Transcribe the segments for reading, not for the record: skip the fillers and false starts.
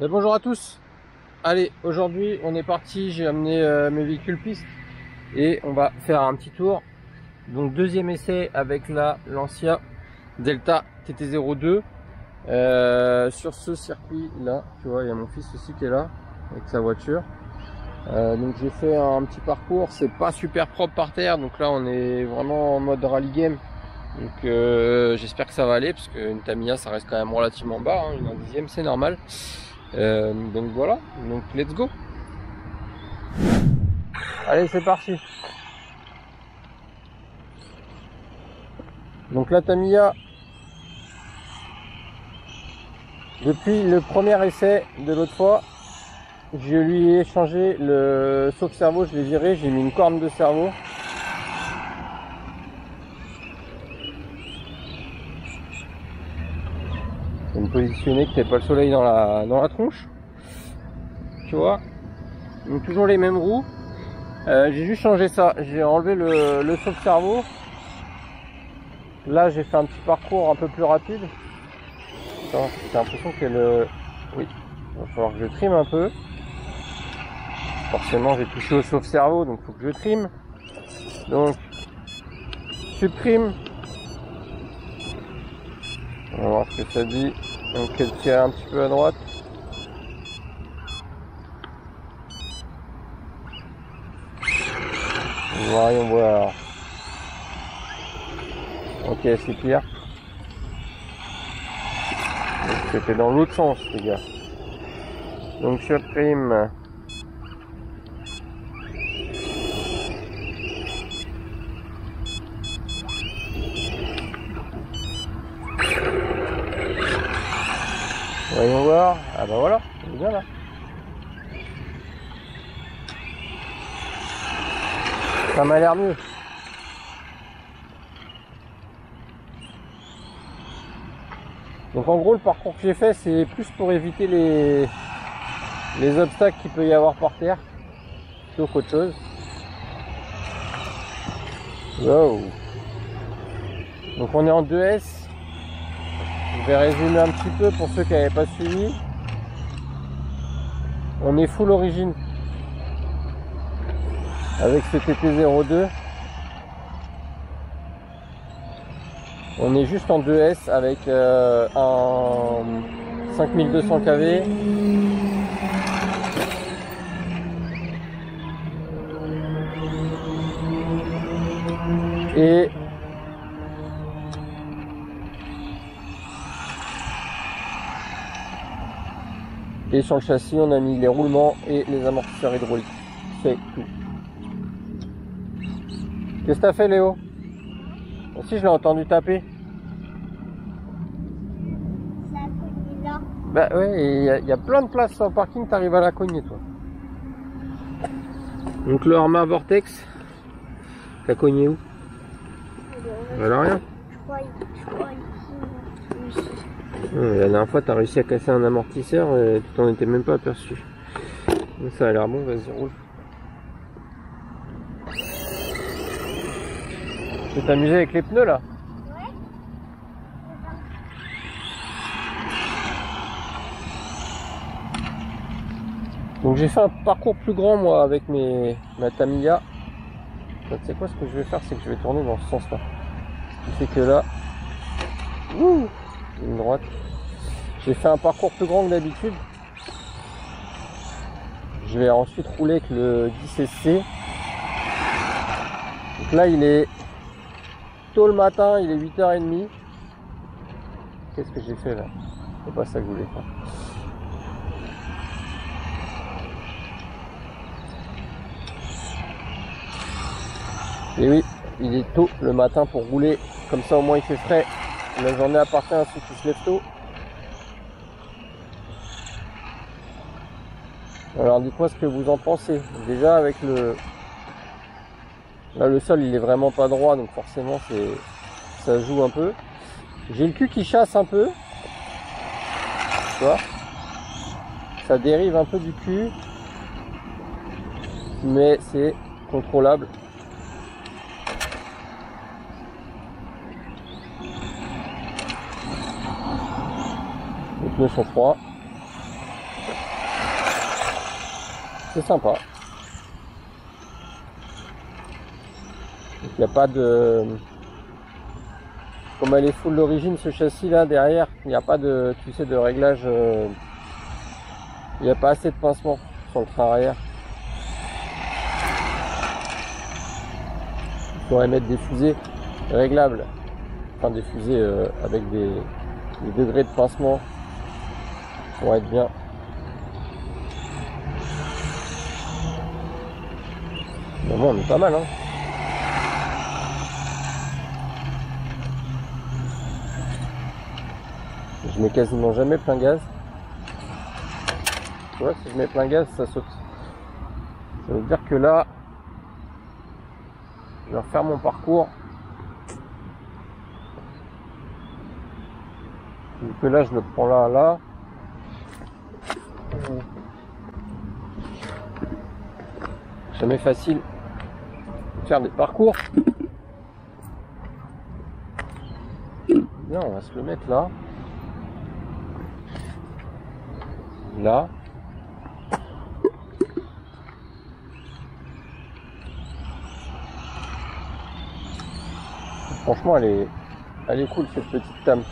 Et bonjour à tous. Allez, aujourd'hui on est parti, j'ai amené mes véhicules piste et on va faire un petit tour. Donc deuxième essai avec la Lancia Delta TT02 sur ce circuit là. Tu vois, il y a mon fils aussi qui est là avec sa voiture. Donc j'ai fait un petit parcours, c'est pas super propre par terre, donc là on est vraiment en mode rally game. Donc j'espère que ça va aller parce qu'une Tamiya ça reste quand même relativement bas, hein, une 1/10, c'est normal. Donc voilà, donc let's go. Allez, c'est parti. Donc la Tamiya, depuis le premier essai de l'autre fois, je lui ai changé le sauve-cerveau, je l'ai viré, j'ai mis une corne de cerveau. Je vais me positionner que t'aies pas le soleil dans la tronche. Tu vois. Donc toujours les mêmes roues. J'ai juste changé ça, j'ai enlevé le sauve-cerveau. Là j'ai fait un petit parcours un peu plus rapide. J'ai l'impression que oui, il va falloir que je trime un peu. Forcément j'ai touché au sauve-cerveau, donc il faut que je trime. Donc supprime. On va voir ce que ça dit. Donc elle tire un petit peu à droite. Voyons voir. Ok, c'est clair. C'était dans l'autre sens, les gars. Donc supprime. Voyons voir. Ah bah voilà, on est bien là. Ça m'a l'air mieux. Donc en gros le parcours que j'ai fait c'est plus pour éviter les obstacles qu'il peut y avoir par terre plutôt qu'autre chose. Wow. Donc on est en 2S. Je vais résumer un petit peu pour ceux qui n'avaient pas suivi. On est full origine avec ce TT02. On est juste en 2S avec un 5200 kV. Et sur le châssis, on a mis les roulements et les amortisseurs hydrauliques. C'est tout. Qu'est-ce que t'as fait, Léo? Aussi, je l'ai entendu taper. Ça a cogné là. Bah ouais, il y a plein de places sur le parking, t'arrives à la cogner, toi. Donc le Arma Vortex, t'as cogné où? Voilà, rien. Je crois ici. La dernière fois, t'as réussi à casser un amortisseur et tu t'en étais même pas aperçu. Donc ça a l'air bon, vas-y, roule. Tu veux t'amuser avec les pneus là? Ouais. Donc j'ai fait un parcours plus grand moi avec ma Tamiya. Tu sais quoi, ce que je vais faire, c'est que je vais tourner dans ce sens là. Ce qui fait que là, une droite. J'ai fait un parcours plus grand que d'habitude. Je vais ensuite rouler avec le 10SC. Donc là il est tôt le matin, il est 8h30. Qu'est-ce que j'ai fait là? C'est pas ça que je voulais faire. Et oui, il est tôt le matin pour rouler. Comme ça au moins il fait frais. La journée appartient à ceux qui se lèvent tôt. Alors dites-moi ce que vous en pensez. Déjà avec là le sol il est vraiment pas droit, donc forcément ça joue un peu. J'ai le cul qui chasse un peu. Tu vois, ça dérive un peu du cul. Mais c'est contrôlable. Les pneus sont froids. C'est sympa. Il n'y a pas de... Comme elle est full d'origine, ce châssis là derrière, il n'y a pas de, tu sais, de réglage. Il n'y a pas assez de pincement sur le train arrière. Il faudrait mettre des fusées réglables. Enfin des fusées avec des degrés de pincement pour être bien. Mais bon, on est pas mal, hein. Je mets quasiment jamais plein gaz. Tu vois, si je mets plein gaz, ça saute. Ça veut dire que là, je vais refaire mon parcours. Vu que là, je le prends là. Jamais facile de faire des parcours. Bien, on va se le mettre là. Là. Franchement, elle est cool cette petite tame.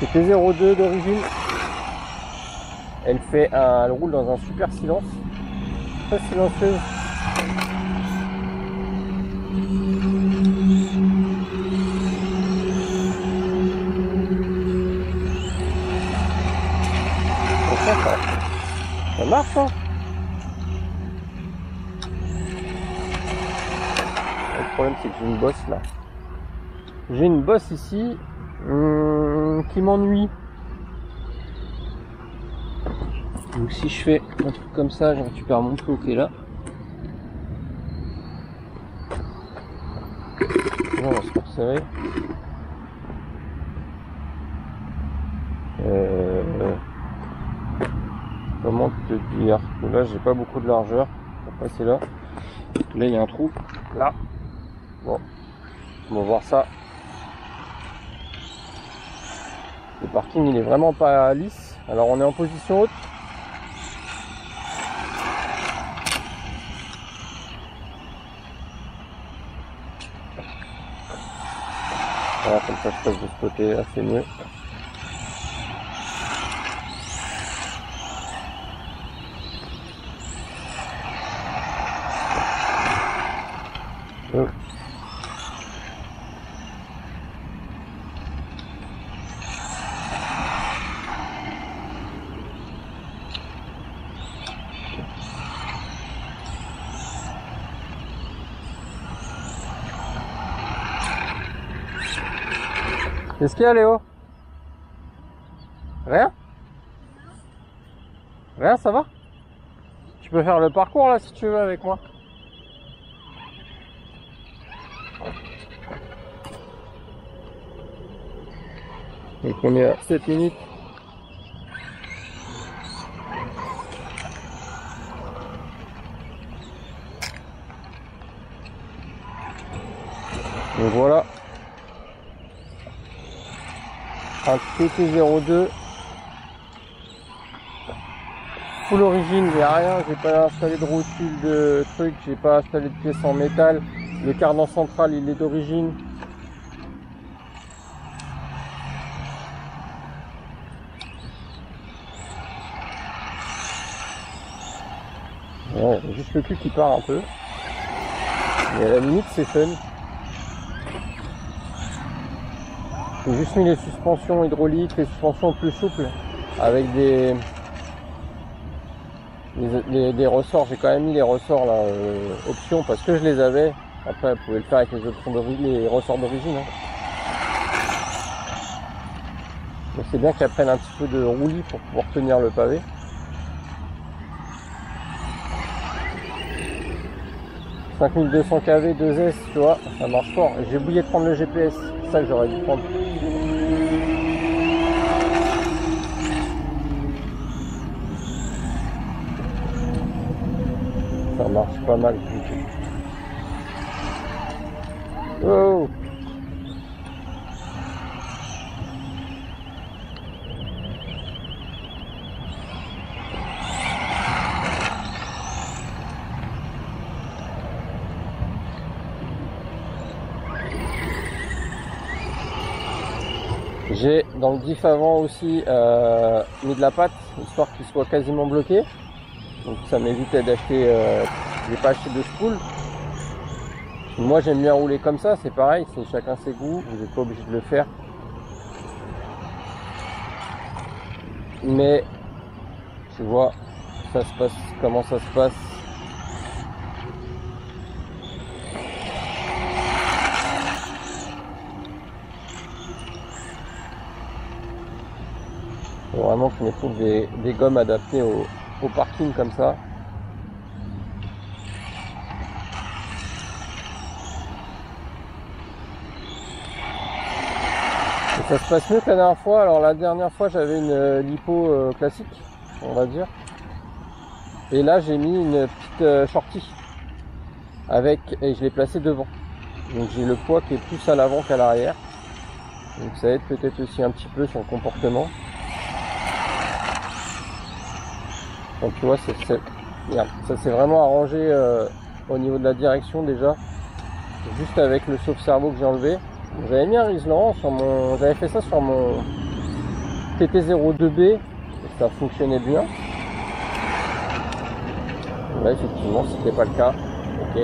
C'était 0,2 d'origine. Elle roule dans un super silence. Très silencieuse. Ça marche, hein. Le problème, c'est que j'ai une bosse là. J'ai une bosse ici qui m'ennuie. Donc si je fais un truc comme ça, je récupère mon ploc qui est là. Là, on va se resserrer. Comment te dire que là j'ai pas beaucoup de largeur pour passer là. Là il y a un trou. Là. Bon. On va voir ça. Le parking il est vraiment pas lisse. Alors on est en position haute. Voilà, comme ça je passe de ce côté là, c'est mieux. Qu'est-ce qu'il y a, Léo? Rien? Rien, ça va? Tu peux faire le parcours là si tu veux avec moi. Donc on est à 7 minutes. Donc voilà. Un TT02 full origine, il n'y a rien, j'ai pas installé de rotule de truc, j'ai pas installé de pièces en métal, le cardan central il est d'origine. Ouais, juste le cul qui part un peu, mais à la limite c'est fun. J'ai juste mis les suspensions hydrauliques, les suspensions plus souples avec des ressorts. J'ai quand même mis les ressorts là, options parce que je les avais. Après, vous pouvez le faire avec les options d'origine, les ressorts d'origine. Hein. Donc c'est bien qu'elles prennent un petit peu de roulis pour pouvoir tenir le pavé. « 5200 kV 2S, tu vois, ça marche fort. J'ai oublié de prendre le GPS, c'est ça que j'aurais dû prendre. Ça marche pas mal. Oh! J'ai dans le diff avant aussi mis de la pâte, histoire qu'il soit quasiment bloqué. Donc ça m'évitait d'acheter, j'ai pas acheté de spool. Moi j'aime bien rouler comme ça, c'est pareil, c'est chacun ses goûts, vous n'êtes pas obligé de le faire. Mais tu vois, ça se passe, comment ça se passe. Faut vraiment que je me trouve des gommes adaptées au parking comme ça. Et ça se passe mieux que la dernière fois. Alors la dernière fois j'avais une lipo classique, on va dire. Et là j'ai mis une petite shorty avec, et je l'ai placé devant. Donc j'ai le poids qui est plus à l'avant qu'à l'arrière. Donc ça aide peut-être aussi un petit peu sur le comportement. Donc tu vois, ça s'est vraiment arrangé au niveau de la direction déjà. Juste avec le sauve-cerveau que j'ai enlevé. J'avais mis un Risland sur j'avais fait ça sur mon TT02B et ça fonctionnait bien. Là effectivement c'était pas le cas. Ok.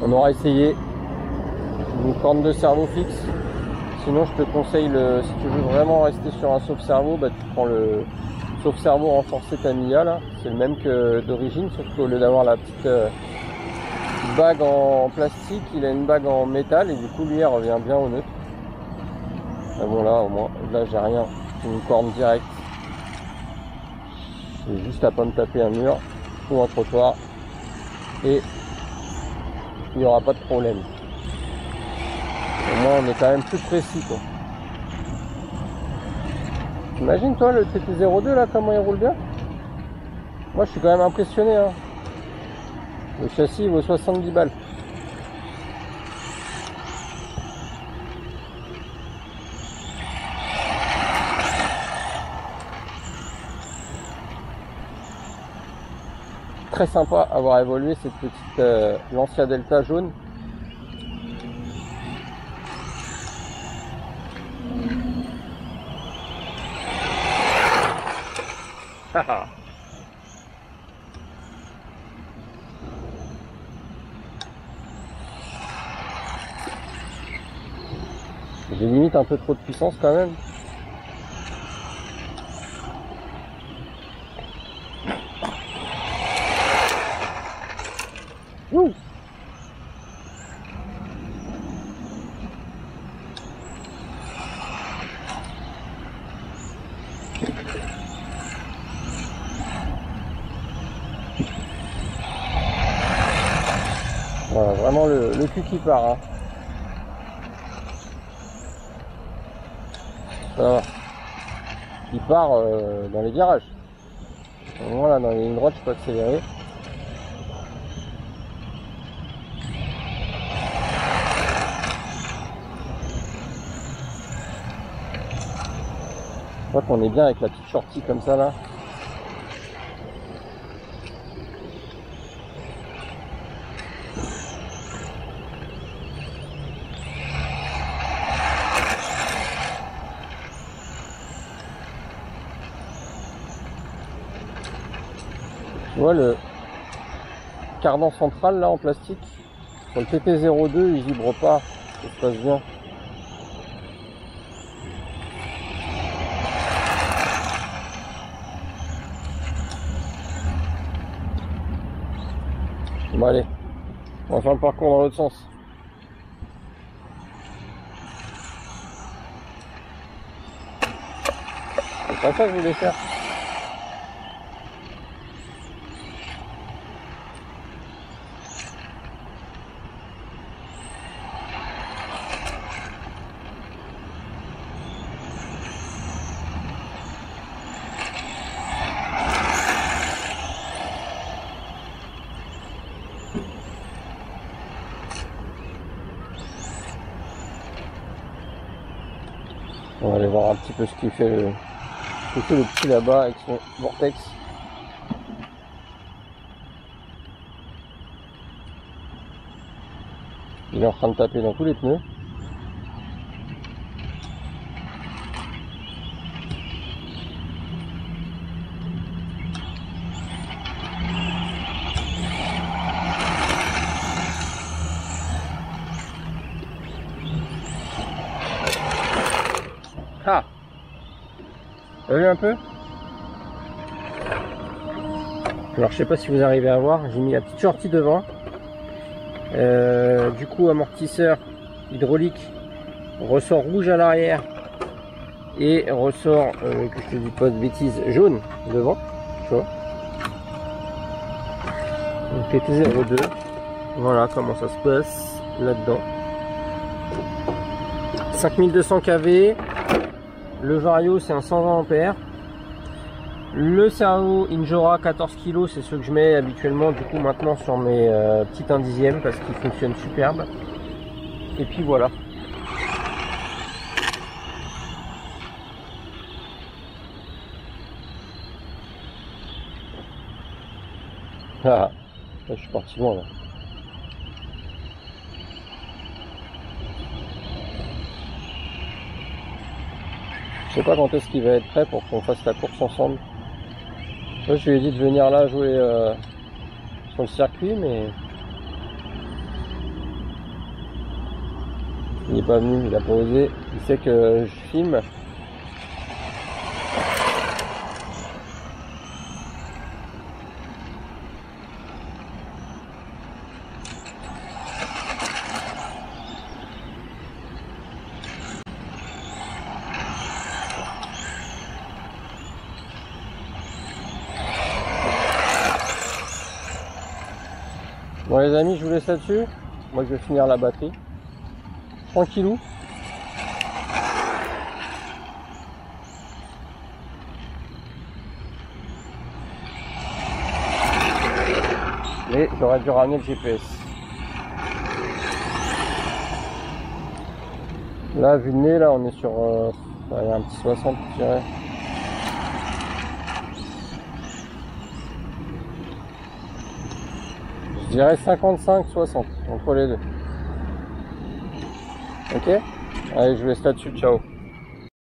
On aura essayé une corne de cerveau fixe. Sinon je te conseille si tu veux vraiment rester sur un sauve-cerveau, bah, tu prends le sauve-cerveau renforcé Tamiya là. C'est le même que d'origine, sauf qu'au lieu d'avoir la petite bague en plastique, il a une bague en métal et du coup lui elle revient bien au neutre. Ah bon là au moins, là j'ai rien, une corne directe. J'ai juste à pas me taper un mur ou un trottoir et il n'y aura pas de problème. Au moins on est quand même plus précis quoi. T'imagines toi le TT02 là comment il roule bien? Moi je suis quand même impressionné hein. Le châssis vaut 70 balles. Très sympa avoir évolué cette petite Lancia Delta jaune. J'ai limite un peu trop de puissance quand même. Ouh. Voilà, vraiment le cul qui part. Hein. Ça va. Il part dans les virages. Au moins là dans les lignes droites je peux accélérer. Je crois qu'on est bien avec la petite shorty comme ça là. Tu vois le cardan central là en plastique, sur le TT02 il vibre pas, ça se passe bien. Bon allez, on va faire le parcours dans l'autre sens. C'est pas ça que je voulais faire. On va aller voir un petit peu ce qu'il fait le petit là-bas avec son vortex. Il est en train de taper dans tous les pneus. Ah, t'as vu un peu? Alors je sais pas si vous arrivez à voir, j'ai mis la petite sortie devant. Du coup amortisseur hydraulique, ressort rouge à l'arrière et ressort, que je te dis pas de bêtises, jaune devant, tu vois. Donc TT02, voilà comment ça se passe là-dedans. 5200 kV, le Vario c'est un 120 ampères. Le cerveau Injora 14 kg, c'est ce que je mets habituellement du coup maintenant sur mes petites 1/10 parce qu'il fonctionne superbe. Et puis voilà. Ah, là, je suis parti loin là. Je sais pas quand est-ce qu'il va être prêt pour qu'on fasse la course ensemble. Moi, je lui ai dit de venir là jouer sur le circuit, mais il n'est pas venu, il a pas osé. Il sait que je filme. Bon les amis, je vous laisse là-dessus. Moi je vais finir la batterie. Tranquillou. Mais j'aurais dû ramener le GPS. Là, vu le nez, là on est sur un petit 60 je dirais. Je dirais 55-60 entre les deux. Ok? Allez, je vous laisse là-dessus. Ciao.